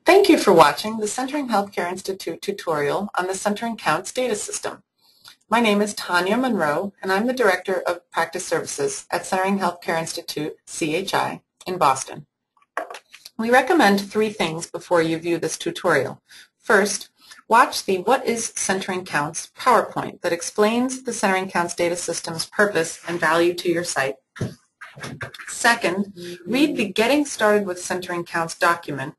Thank you for watching the Centering Healthcare Institute tutorial on the Centering Counts data system. My name is Tanya Monroe, and I'm the Director of Practice Services at Centering Healthcare Institute, CHI, in Boston. We recommend 3 things before you view this tutorial. First, watch the What is Centering Counts PowerPoint that explains the Centering Counts data system's purpose and value to your site. Second, read the Getting Started with Centering Counts document.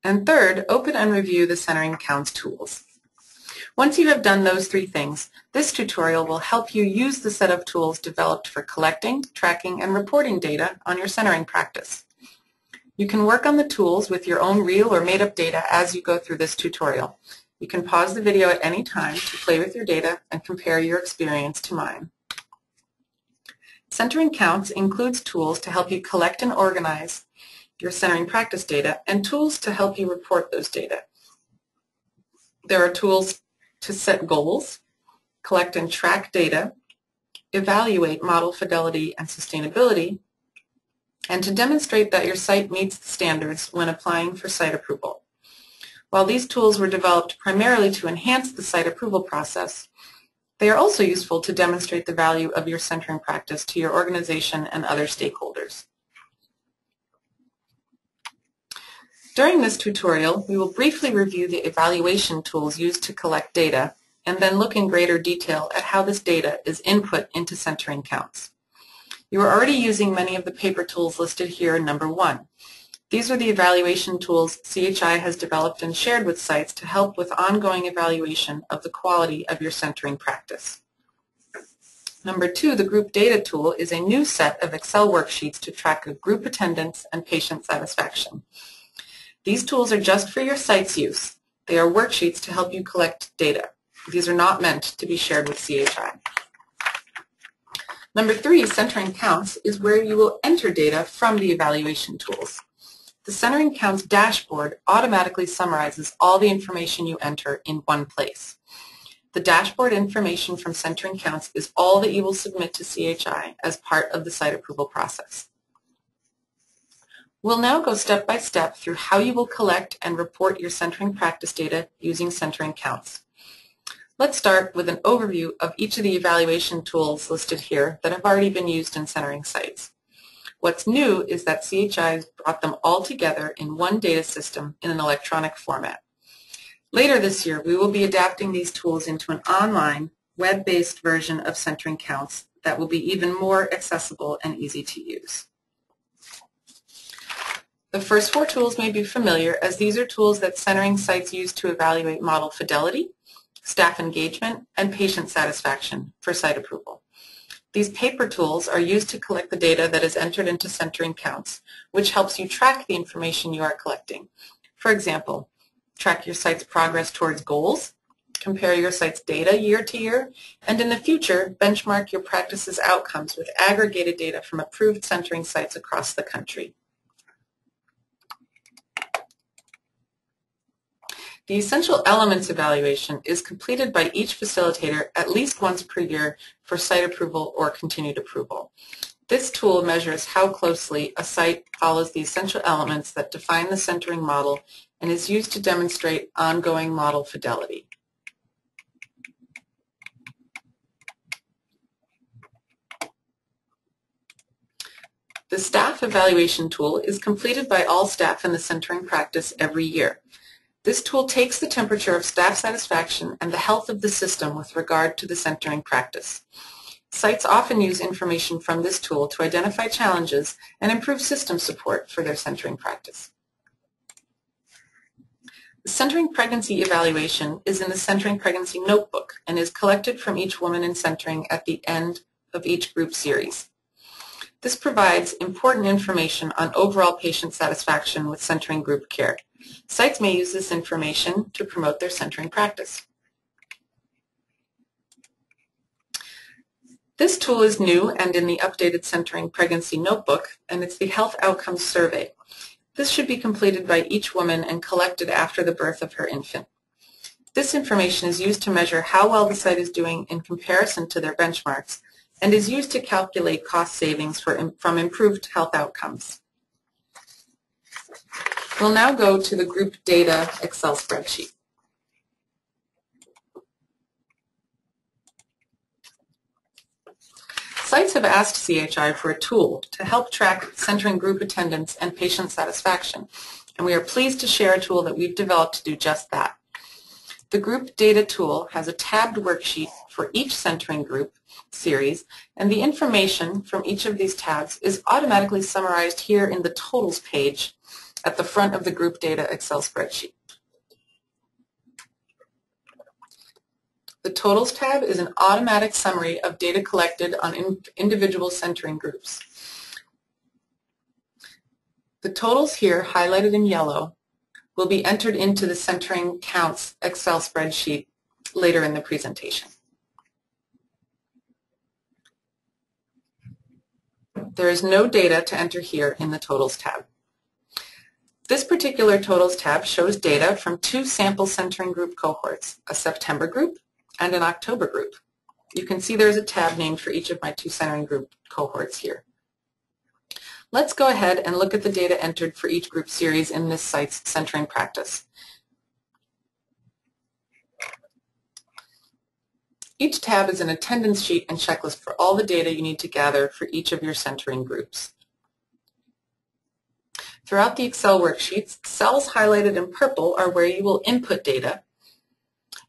And third, open and review the Centering Counts tools. Once you have done those 3 things, this tutorial will help you use the set of tools developed for collecting, tracking, and reporting data on your centering practice. You can work on the tools with your own real or made-up data as you go through this tutorial. You can pause the video at any time to play with your data and compare your experience to mine. Centering Counts includes tools to help you collect and organize your centering practice data and tools to help you report those data. There are tools to set goals, collect and track data, evaluate model fidelity and sustainability, and to demonstrate that your site meets the standards when applying for site approval. While these tools were developed primarily to enhance the site approval process, they are also useful to demonstrate the value of your centering practice to your organization and other stakeholders. During this tutorial, we will briefly review the evaluation tools used to collect data and then look in greater detail at how this data is input into Centering Counts. You are already using many of the paper tools listed here in number 1. These are the evaluation tools CHI has developed and shared with sites to help with ongoing evaluation of the quality of your centering practice. Number 2, the Group Data tool is a new set of Excel worksheets to track group attendance and patient satisfaction. These tools are just for your site's use. They are worksheets to help you collect data. These are not meant to be shared with CHI. Number 3, Centering Counts, is where you will enter data from the evaluation tools. The Centering Counts dashboard automatically summarizes all the information you enter in one place. The dashboard information from Centering Counts is all that you will submit to CHI as part of the site approval process. We'll now go step by step through how you will collect and report your centering practice data using Centering Counts. Let's start with an overview of each of the evaluation tools listed here that have already been used in centering sites. What's new is that CHI has brought them all together in one data system in an electronic format. Later this year, we will be adapting these tools into an online, web-based version of Centering Counts that will be even more accessible and easy to use. The first 4 tools may be familiar, as these are tools that centering sites use to evaluate model fidelity, staff engagement, and patient satisfaction for site approval. These paper tools are used to collect the data that is entered into Centering Counts, which helps you track the information you are collecting. For example, track your site's progress towards goals, compare your site's data year to year, and in the future, benchmark your practice's outcomes with aggregated data from approved centering sites across the country. The Essential Elements evaluation is completed by each facilitator at least once per year for site approval or continued approval. This tool measures how closely a site follows the essential elements that define the centering model and is used to demonstrate ongoing model fidelity. The Staff Evaluation tool is completed by all staff in the centering practice every year. This tool takes the temperature of staff satisfaction and the health of the system with regard to the centering practice. Sites often use information from this tool to identify challenges and improve system support for their centering practice. The Centering Pregnancy Evaluation is in the Centering Pregnancy Notebook and is collected from each woman in centering at the end of each group series. This provides important information on overall patient satisfaction with centering group care. Sites may use this information to promote their centering practice. This tool is new and in the updated Centering Pregnancy Notebook, and it's the Health Outcomes Survey. This should be completed by each woman and collected after the birth of her infant. This information is used to measure how well the site is doing in comparison to their benchmarks and is used to calculate cost savings from improved health outcomes. We'll now go to the group data Excel spreadsheet. Sites have asked CHI for a tool to help track centering group attendance and patient satisfaction, and we are pleased to share a tool that we've developed to do just that. The group data tool has a tabbed worksheet for each centering group series, and the information from each of these tabs is automatically summarized here in the totals page at the front of the group data Excel spreadsheet. The Totals tab is an automatic summary of data collected on individual centering groups. The totals here, highlighted in yellow, will be entered into the Centering Counts Excel spreadsheet later in the presentation. There is no data to enter here in the Totals tab. This particular Totals tab shows data from two sample centering group cohorts, a September group and an October group. You can see there's a tab named for each of my two centering group cohorts here. Let's go ahead and look at the data entered for each group series in this site's centering practice. Each tab is an attendance sheet and checklist for all the data you need to gather for each of your centering groups. Throughout the Excel worksheets, cells highlighted in purple are where you will input data,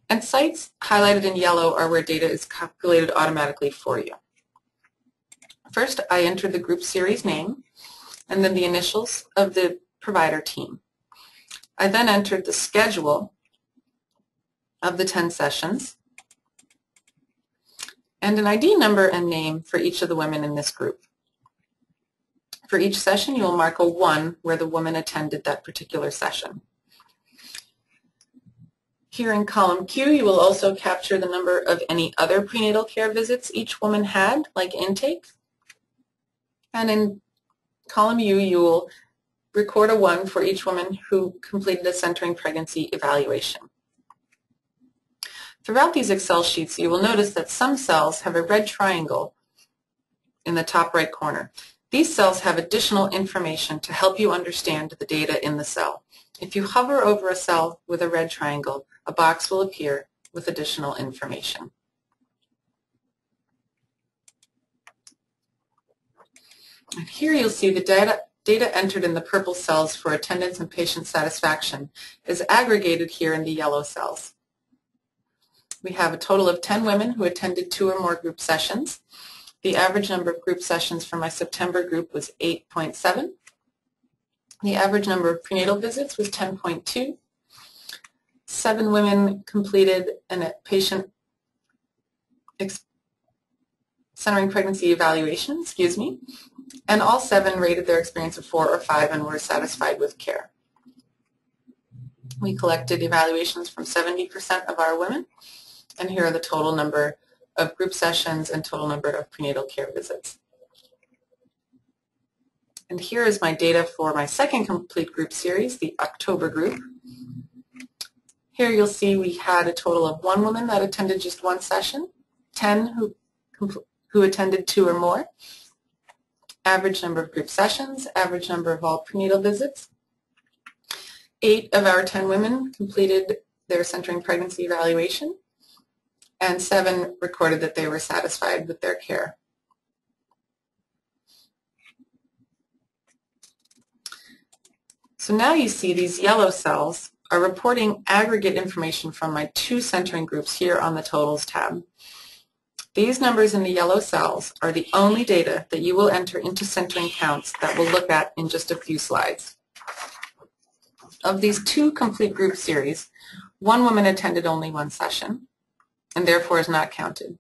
and sites highlighted in yellow are where data is calculated automatically for you. First, I entered the group series name and then the initials of the provider team. I then entered the schedule of the 10 sessions and an ID number and name for each of the women in this group. For each session, you will mark a 1 where the woman attended that particular session. Here in column Q, you will also capture the number of any other prenatal care visits each woman had, like intake. And in column U, you will record a 1 for each woman who completed a centering pregnancy evaluation. Throughout these Excel sheets, you will notice that some cells have a red triangle in the top right corner. These cells have additional information to help you understand the data in the cell. If you hover over a cell with a red triangle, a box will appear with additional information. And here you'll see the data entered in the purple cells for attendance and patient satisfaction is aggregated here in the yellow cells. We have a total of 10 women who attended 2 or more group sessions. The average number of group sessions for my September group was 8.7. The average number of prenatal visits was 10.2. 7 women completed a patient centering pregnancy evaluation, and all 7 rated their experience a 4 or 5 and were satisfied with care. We collected evaluations from 70% of our women, and here are the total number of group sessions and total number of prenatal care visits. And here is my data for my second complete group series, the October group. Here you'll see we had a total of 1 woman that attended just 1 session, 10 who attended 2 or more, average number of group sessions, average number of all prenatal visits. 8 of our 10 women completed their centering pregnancy evaluation, and 7 recorded that they were satisfied with their care. So now you see these yellow cells are reporting aggregate information from my 2 centering groups here on the Totals tab. These numbers in the yellow cells are the only data that you will enter into centering counts that we'll look at in just a few slides. Of these 2 complete group series, 1 woman attended only 1 session and therefore is not counted.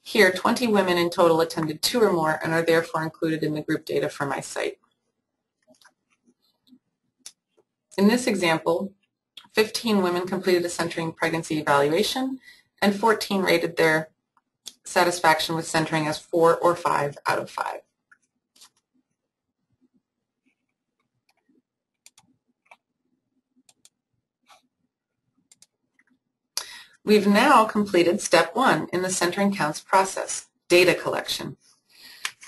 Here, 20 women in total attended 2 or more and are therefore included in the group data for my site. In this example, 15 women completed a centering pregnancy evaluation and 14 rated their satisfaction with centering as 4 or 5 out of 5. We've now completed step 1 in the centering counts process. data collection.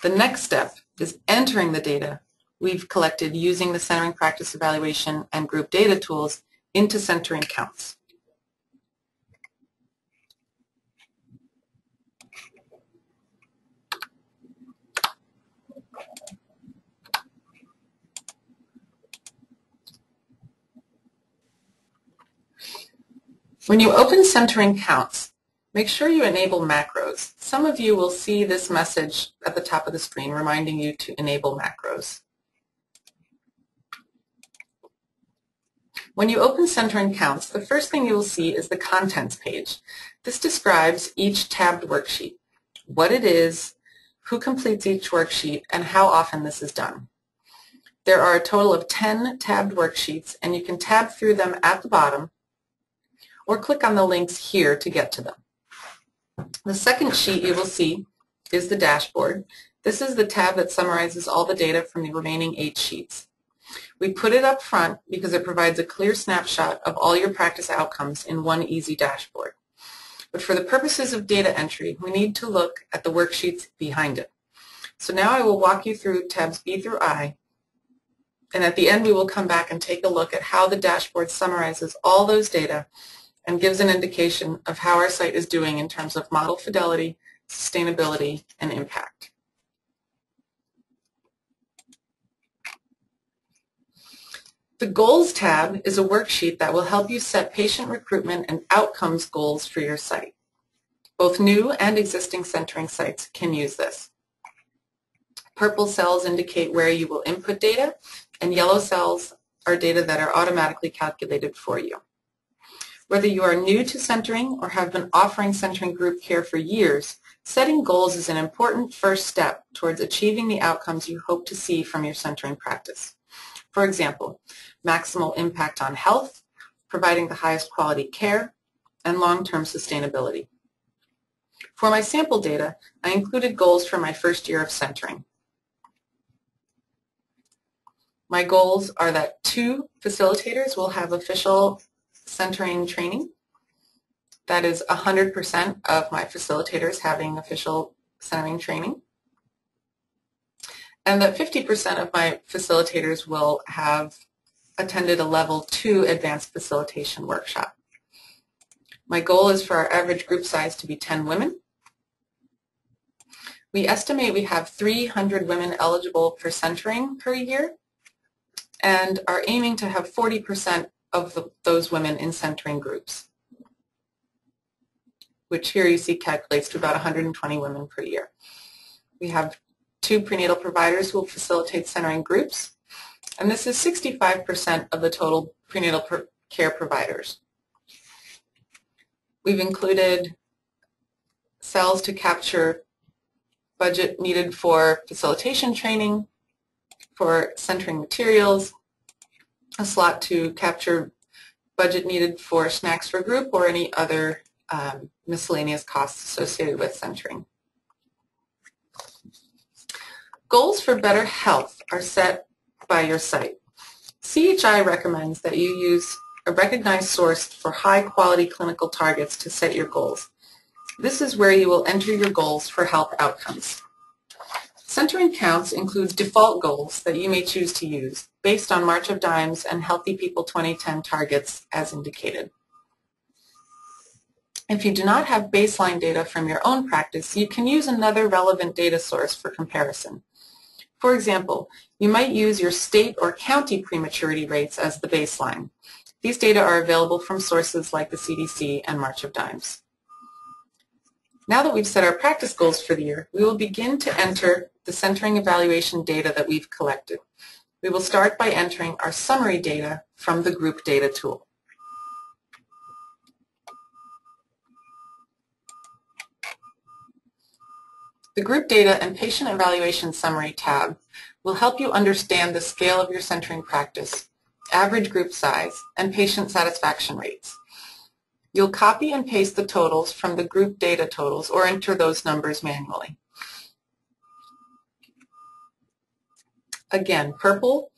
The next step is entering the data we've collected using the Centering Practice Evaluation and group data tools into centering counts. When you open Centering Counts, make sure you enable macros. Some of you will see this message at the top of the screen reminding you to enable macros. When you open Centering Counts, the first thing you will see is the Contents page. This describes each tabbed worksheet, what it is, who completes each worksheet, and how often this is done. There are a total of 10 tabbed worksheets, and you can tab through them at the bottom or click on the links here to get to them. The second sheet you will see is the dashboard. This is the tab that summarizes all the data from the remaining 8 sheets. We put it up front because it provides a clear snapshot of all your practice outcomes in one easy dashboard. But for the purposes of data entry, we need to look at the worksheets behind it. So now I will walk you through tabs B through I, and at the end we will come back and take a look at how the dashboard summarizes all those data and gives an indication of how our site is doing in terms of model fidelity, sustainability, and impact. The Goals tab is a worksheet that will help you set patient recruitment and outcomes goals for your site. Both new and existing centering sites can use this. Purple cells indicate where you will input data, and yellow cells are data that are automatically calculated for you. Whether you are new to centering or have been offering centering group care for years, setting goals is an important first step towards achieving the outcomes you hope to see from your centering practice. For example, maximal impact on health, providing the highest quality care, and long-term sustainability. For my sample data, I included goals for my first year of centering. My goals are that 2 facilitators will have official centering training. That is 100% of my facilitators having official centering training. And that 50% of my facilitators will have attended a level 2 advanced facilitation workshop. My goal is for our average group size to be 10 women. We estimate we have 300 women eligible for centering per year and are aiming to have 40% of those women in centering groups, which here you see calculates to about 120 women per year. We have 2 prenatal providers who will facilitate centering groups, and this is 65% of the total prenatal care providers. We've included cells to capture budget needed for facilitation training, for centering materials, a slot to capture budget needed for snacks for group or any other miscellaneous costs associated with centering. Goals for better health are set by your site. CHI recommends that you use a recognized source for high-quality clinical targets to set your goals. This is where you will enter your goals for health outcomes. Centering Counts includes default goals that you may choose to use based on March of Dimes and Healthy People 2010 targets as indicated. If you do not have baseline data from your own practice, you can use another relevant data source for comparison. For example, you might use your state or county prematurity rates as the baseline. These data are available from sources like the CDC and March of Dimes. Now that we've set our practice goals for the year, we will begin to enter the centering evaluation data that we've collected. We will start by entering our summary data from the group data tool. The Group Data and Patient Evaluation Summary tab will help you understand the scale of your centering practice, average group size, and patient satisfaction rates. You'll copy and paste the totals from the group data totals or enter those numbers manually. Again, purple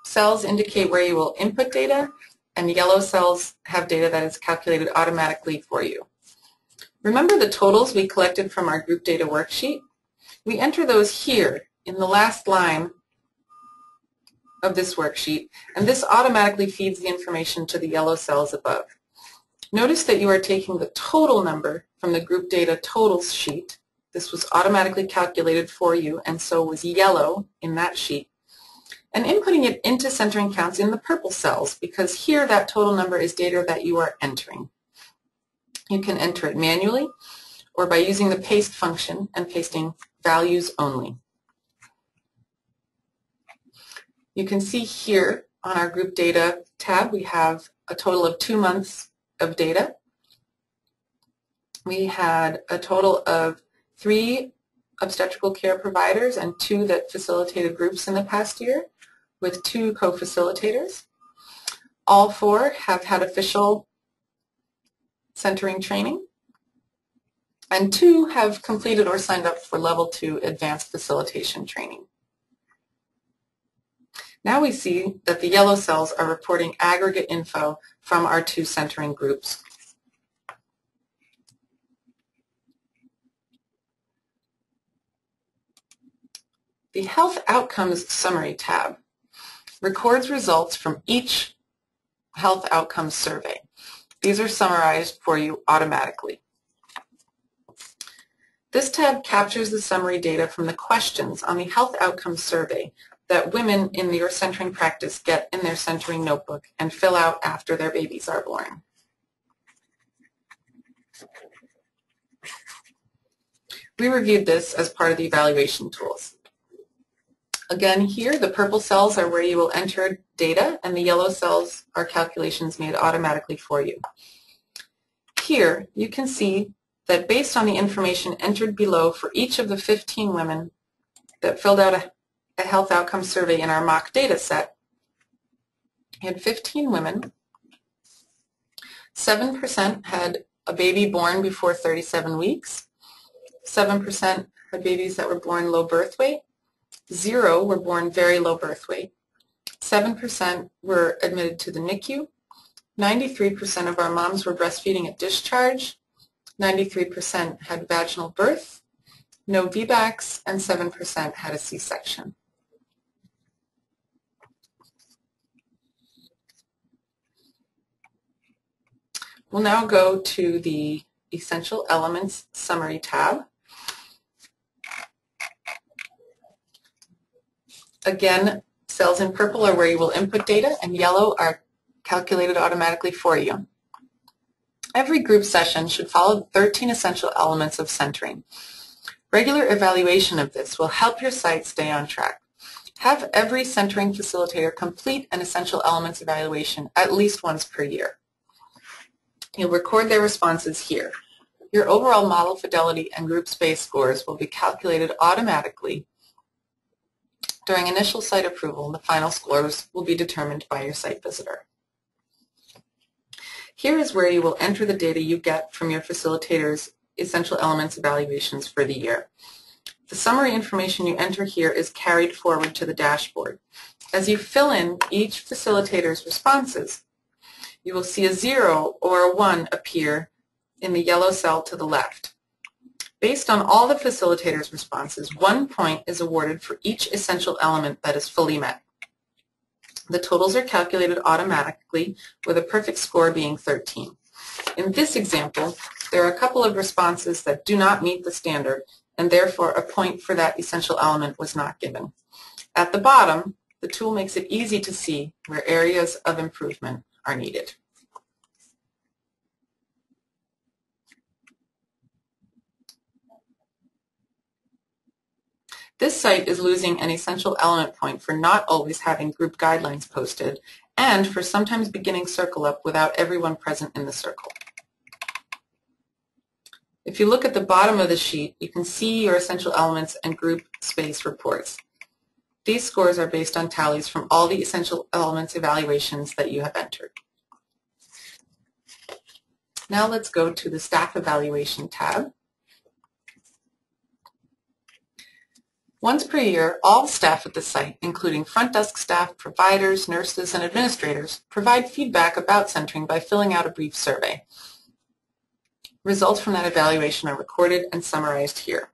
cells indicate where you will input data, and yellow cells have data that is calculated automatically for you. Remember the totals we collected from our group data worksheet? We enter those here in the last line of this worksheet, and this automatically feeds the information to the yellow cells above. Notice that you are taking the total number from the group data totals sheet. This was automatically calculated for you and so was yellow in that sheet, and inputting it into centering counts in the purple cells, because here that total number is data that you are entering. You can enter it manually or by using the paste function and pasting values only. You can see here on our group data tab we have a total of 2 months of data. We had a total of 3 obstetrical care providers and 2 that facilitated groups in the past year, with 2 co-facilitators. All 4 have had official centering training, and 2 have completed or signed up for Level 2 advanced facilitation training. Now we see that the yellow cells are reporting aggregate info from our 2 centering groups. The Health Outcomes Summary tab records results from each health outcomes survey. These are summarized for you automatically. This tab captures the summary data from the questions on the health outcomes survey that women in your centering practice get in their centering notebook and fill out after their babies are born. We reviewed this as part of the evaluation tools. Again, here the purple cells are where you will enter data, and the yellow cells are calculations made automatically for you. Here you can see that based on the information entered below for each of the 15 women that filled out a health outcome survey in our mock data set, we had 15 women. 7% had a baby born before 37 weeks. 7% had babies that were born low birth weight. 0 were born very low birth weight. 7% were admitted to the NICU. 93% of our moms were breastfeeding at discharge. 93% had vaginal birth, no VBACs, and 7% had a C-section. We'll now go to the Essential Elements Summary tab. Again, cells in purple are where you will input data, and yellow are calculated automatically for you. Every group session should follow the 13 essential elements of centering. Regular evaluation of this will help your site stay on track. Have every centering facilitator complete an essential elements evaluation at least once per year. You'll record their responses here. Your overall model fidelity and group space scores will be calculated automatically during initial site approval. The final scores will be determined by your site visitor. Here is where you will enter the data you get from your facilitator's essential elements evaluations for the year. The summary information you enter here is carried forward to the dashboard. As you fill in each facilitator's responses, you will see a 0 or a 1 appear in the yellow cell to the left. Based on all the facilitators' responses, 1 point is awarded for each essential element that is fully met. The totals are calculated automatically, with a perfect score being 13. In this example, there are a couple of responses that do not meet the standard, and therefore a point for that essential element was not given. At the bottom, the tool makes it easy to see where areas of improvement are needed. This site is losing an essential element point for not always having group guidelines posted, and for sometimes beginning Circle Up without everyone present in the circle. If you look at the bottom of the sheet, you can see your essential elements and group space reports. These scores are based on tallies from all the essential elements evaluations that you have entered. Now let's go to the Staff Evaluation tab. Once per year, all staff at the site, including front desk staff, providers, nurses, and administrators, provide feedback about centering by filling out a brief survey. Results from that evaluation are recorded and summarized here.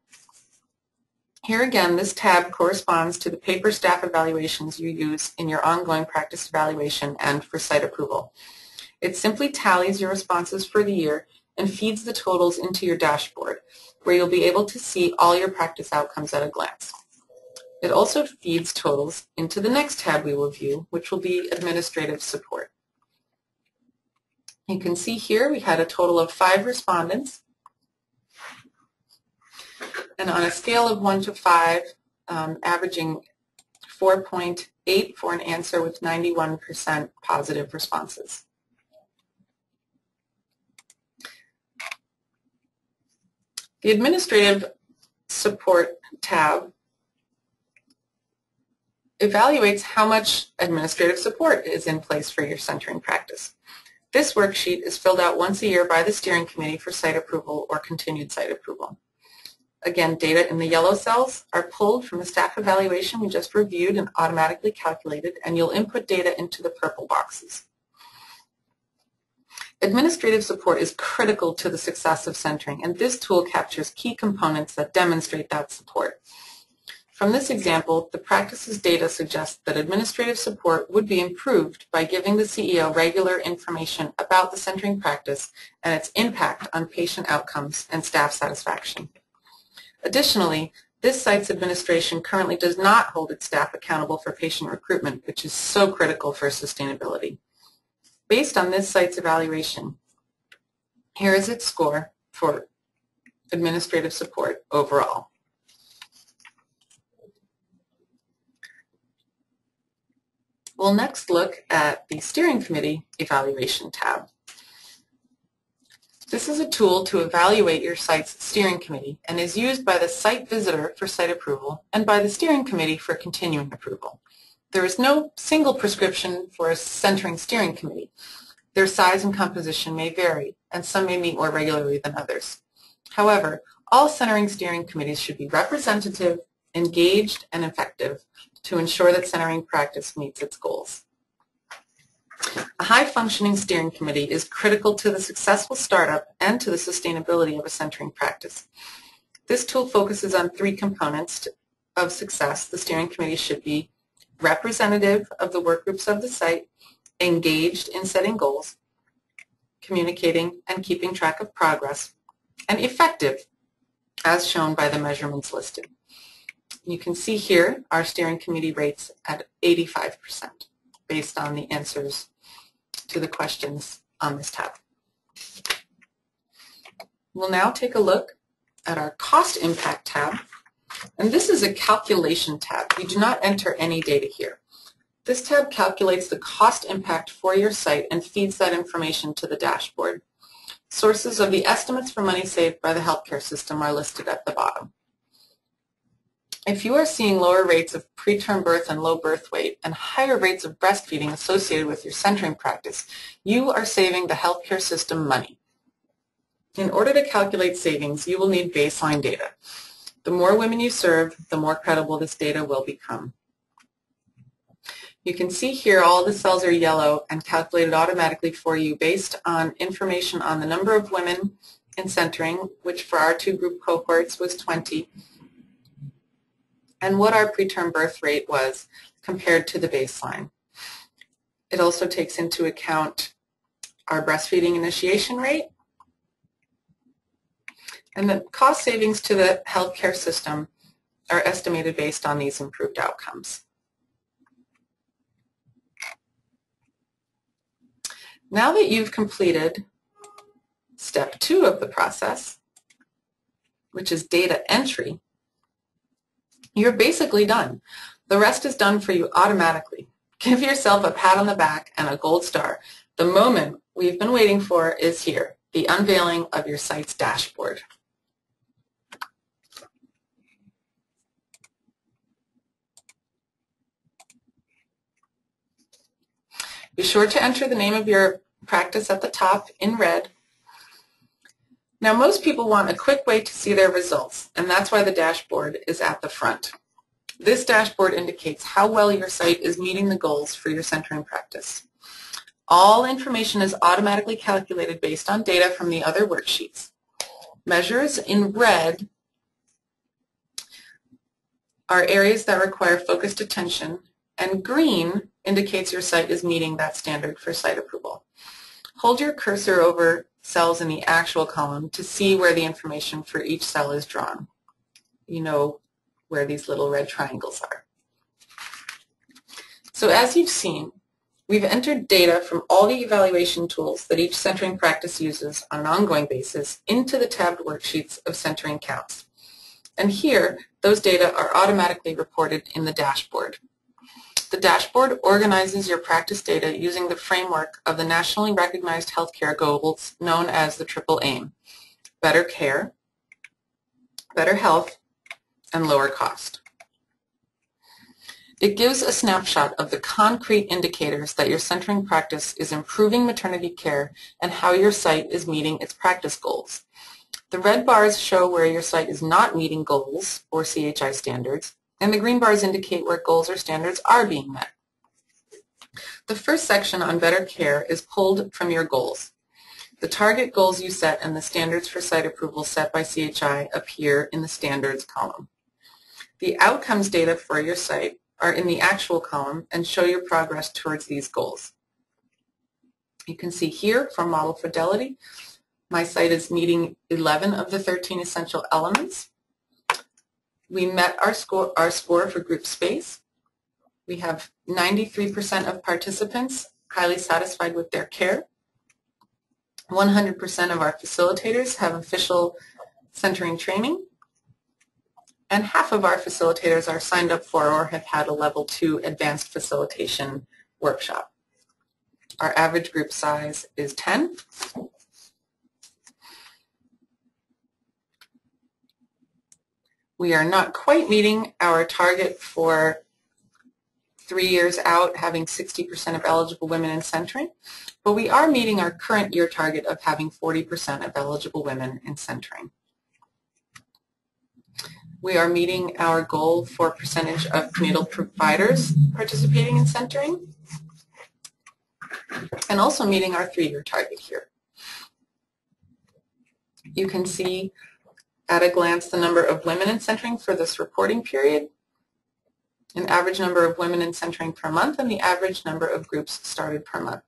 Here again, this tab corresponds to the paper staff evaluations you use in your ongoing practice evaluation and for site approval. It simply tallies your responses for the year and feeds the totals into your dashboard, where you'll be able to see all your practice outcomes at a glance. It also feeds totals into the next tab we will view, which will be administrative support. You can see here we had a total of 5 respondents, and on a scale of 1 to 5, averaging 4.8 for an answer with 91% positive responses. The administrative support tab evaluates how much administrative support is in place for your centering practice. This worksheet is filled out once a year by the steering committee for site approval or continued site approval. Again, data in the yellow cells are pulled from the staff evaluation we just reviewed and automatically calculated, and you'll input data into the purple boxes. Administrative support is critical to the success of centering, and this tool captures key components that demonstrate that support. From this example, the practice's data suggests that administrative support would be improved by giving the CEO regular information about the centering practice and its impact on patient outcomes and staff satisfaction. Additionally, this site's administration currently does not hold its staff accountable for patient recruitment, which is so critical for sustainability. Based on this site's evaluation, here is its score for administrative support overall. We'll next look at the steering committee evaluation tab. This is a tool to evaluate your site's steering committee and is used by the site visitor for site approval and by the steering committee for continuing approval. There is no single prescription for a centering steering committee. Their size and composition may vary, and some may meet more regularly than others. However, all centering steering committees should be representative, engaged, and effective to ensure that centering practice meets its goals. A high-functioning steering committee is critical to the successful startup and to the sustainability of a centering practice. This tool focuses on 3 components of success. The steering committee should be representative of the work groups of the site, engaged in setting goals, communicating and keeping track of progress, and effective, as shown by the measurements listed. You can see here our steering committee rates at 85% based on the answers to the questions on this tab. We'll now take a look at our cost impact tab, and this is a calculation tab. You do not enter any data here. This tab calculates the cost impact for your site and feeds that information to the dashboard. Sources of the estimates for money saved by the healthcare system are listed at the bottom. If you are seeing lower rates of preterm birth and low birth weight and higher rates of breastfeeding associated with your centering practice, you are saving the healthcare system money. In order to calculate savings, you will need baseline data. The more women you serve, the more credible this data will become. You can see here all the cells are yellow and calculated automatically for you based on information on the number of women in centering, which for our 2 group cohorts was 20, and what our preterm birth rate was compared to the baseline. It also takes into account our breastfeeding initiation rate, and the cost savings to the healthcare system are estimated based on these improved outcomes. Now that you've completed step 2 of the process, which is data entry, you're basically done. The rest is done for you automatically. Give yourself a pat on the back and a gold star. The moment we've been waiting for is here, the unveiling of your site's dashboard. Be sure to enter the name of your practice at the top in red. Now, most people want a quick way to see their results, and that's why the dashboard is at the front. This dashboard indicates how well your site is meeting the goals for your centering practice. All information is automatically calculated based on data from the other worksheets. measures in red are areas that require focused attention, and green indicates your site is meeting that standard for site approval. Hold your cursor over cells in the actual column to see where the information for each cell is drawn. You know where these little red triangles are. So as you've seen, we've entered data from all the evaluation tools that each centering practice uses on an ongoing basis into the tabbed worksheets of centering counts. And here, those data are automatically reported in the dashboard. The dashboard organizes your practice data using the framework of the nationally recognized healthcare goals known as the Triple Aim: better care, better health, and lower cost. It gives a snapshot of the concrete indicators that your centering practice is improving maternity care and how your site is meeting its practice goals. The red bars show where your site is not meeting goals or CHI standards, and the green bars indicate where goals or standards are being met. The first section on better care is pulled from your goals. The target goals you set and the standards for site approval set by CHI appear in the standards column. The outcomes data for your site are in the actual column and show your progress towards these goals. You can see here for model fidelity, my site is meeting 11 of the 13 essential elements. We met our score for group space. We have 93% of participants highly satisfied with their care. 100% of our facilitators have official centering training. And half of our facilitators are signed up for or have had a level 2 advanced facilitation workshop. Our average group size is 10. We are not quite meeting our target for 3 years out, having 60% of eligible women in centering, but we are meeting our current year target of having 40% of eligible women in centering. We are meeting our goal for percentage of prenatal providers participating in centering, and also meeting our 3-year target here. You can see at a glance the number of women in centering for this reporting period, an average number of women in centering per month, and the average number of groups started per month.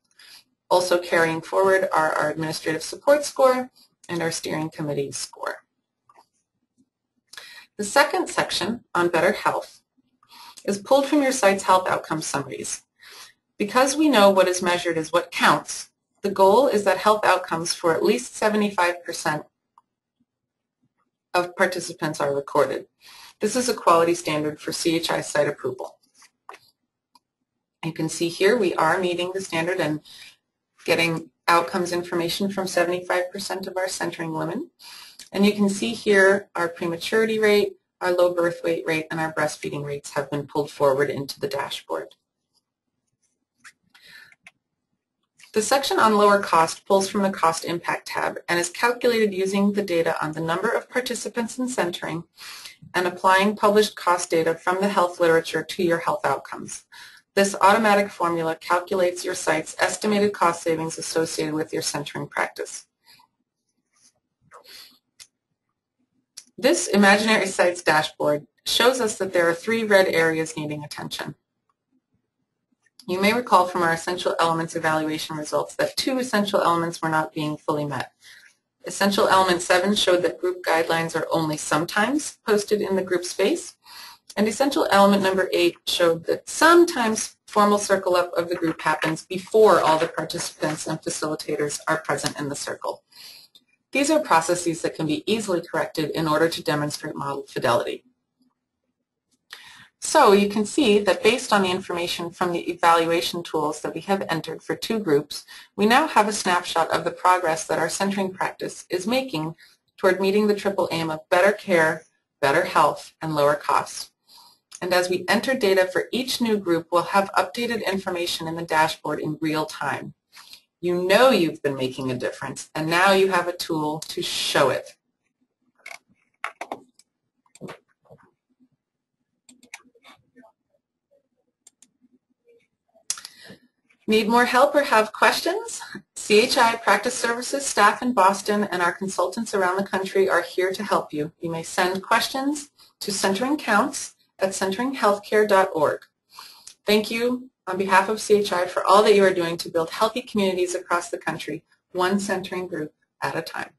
Also carrying forward are our administrative support score and our steering committee score. The second section on better health is pulled from your site's health outcome summaries. Because we know what is measured is what counts, the goal is that health outcomes for at least 75% of participants are recorded. This is a quality standard for CHI site approval. You can see here we are meeting the standard and getting outcomes information from 75% of our centering women. And you can see here our prematurity rate, our low birth weight rate, and our breastfeeding rates have been pulled forward into the dashboard. The section on lower cost pulls from the cost impact tab and is calculated using the data on the number of participants in centering and applying published cost data from the health literature to your health outcomes. This automatic formula calculates your site's estimated cost savings associated with your centering practice. This imaginary sites dashboard shows us that there are 3 red areas needing attention. You may recall from our essential elements evaluation results that 2 essential elements were not being fully met. Essential element 7 showed that group guidelines are only sometimes posted in the group space, and essential element number 8 showed that sometimes formal circle up of the group happens before all the participants and facilitators are present in the circle. These are processes that can be easily corrected in order to demonstrate model fidelity. So you can see that based on the information from the evaluation tools that we have entered for 2 groups, we now have a snapshot of the progress that our centering practice is making toward meeting the triple aim of better care, better health, and lower costs. And as we enter data for each new group, we'll have updated information in the dashboard in real time. You know you've been making a difference, and now you have a tool to show it. Need more help or have questions? CHI Practice Services staff in Boston and our consultants around the country are here to help you. You may send questions to centeringcounts@centeringhealthcare.org. Thank you on behalf of CHI for all that you are doing to build healthy communities across the country, one centering group at a time.